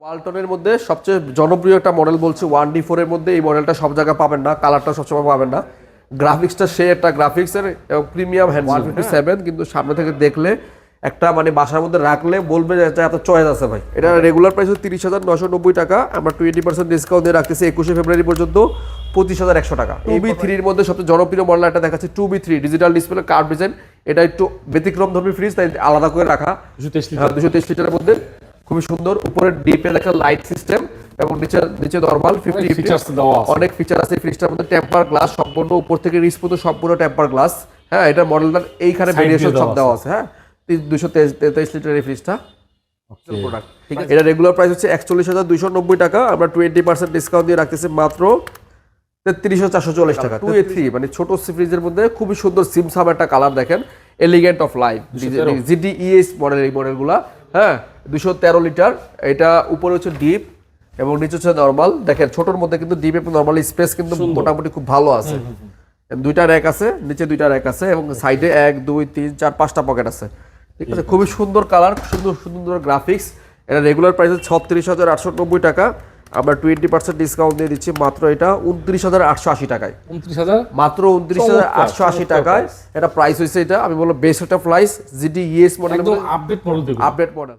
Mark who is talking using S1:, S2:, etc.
S1: ওয়ালটনের মধ্যে সবচেয়ে জনপ্রিয় একটা মডেল বলছে 1D4 এর মধ্যে এই মডেলটা সব জায়গায় পাবেন না, কালারটা সবসময় পাবেন না, গ্রাফিক্সটা সে একটা গ্রাফিক্সের এবং প্রিমিয়াম হ্যান্ড 157 কিন্তু সামনে থেকে দেখলে একটা মানে বাসার মধ্যে রাখলে বলবে যে এত চয়েস আছে ভাই। এটা রেগুলার প্রাইস 30,990 টাকা, আমরা 20% ডিসকাউন্ট দিয়ে রাখতেছি 21শে ফেব্রুয়ারি পর্যন্ত 25,100 টাকা। 2B3 এর মধ্যে সবচেয়ে জনপ্রিয় মডেল একটা দেখাচ্ছে 2B3 digital display curve design. এটা একটু ব্যতিক্রম ধর্মী ফ্রিজ, তাই আলাদা করে রাখা 223 লিটারের মধ্যে, খুবই সুন্দর। উপরে ডিপে লেখা লাইট সিস্টেম এবং নিচে নরমাল 50 ফিচার্স দেওয়া আছে, অনেক ফিচার আছে ফ্রিজটার মধ্যে। টেম্পার গ্লাস সম্পূর্ণ উপর থেকে নিচ পর্যন্ত সম্পূর্ণ টেম্পার গ্লাস। হ্যাঁ, এটা মডেলটা এইখানে ভেরিয়েশন সব দেওয়া আছে। হ্যাঁ, 223 লিটার এই ফ্রিজটা প্রোডাক্ট, ঠিক আছে। এটা রেগুলার প্রাইস হচ্ছে 41,290 টাকা, আমরা 20% ডিসকাউন্ট দিয়ে রাখতেছি মাত্র 33,440 টাকা। 2A3 মানে ছোট ফ্রিজের মধ্যে খুবই সুন্দর সিমসাম একটা কালার, দেখেন elegant of life GTES model, এই মডেলগুলা। হ্যাঁ, 213 লিটার, এটা উপরে হচ্ছে ডিপ এবং নিচে হচ্ছে নরমাল। দেখেন ছোটর মধ্যে কিন্তু ডিপ এবং নরমাল স্পেস কিন্তু মোটামুটি খুব ভালো আছে। দুইটা র্যাক আছে, নিচে দুইটা র্যাক আছে এবং সাইডে 1 2 3 4 5টা পকেট আছে, ঠিক আছে। খুবই সুন্দর কালার, সুন্দর গ্রাফিক্স। এটা রেগুলার প্রাইস 36,890 টাকা, আমরা 20% ডিসকাউন্ট দিয়ে দিচ্ছি মাত্র এটা 29,880 টাকায়। মাত্র 29,880 টাকায় এটা প্রাইস হয়েছে। এটা আমি বলবো best of price GTES model, update model.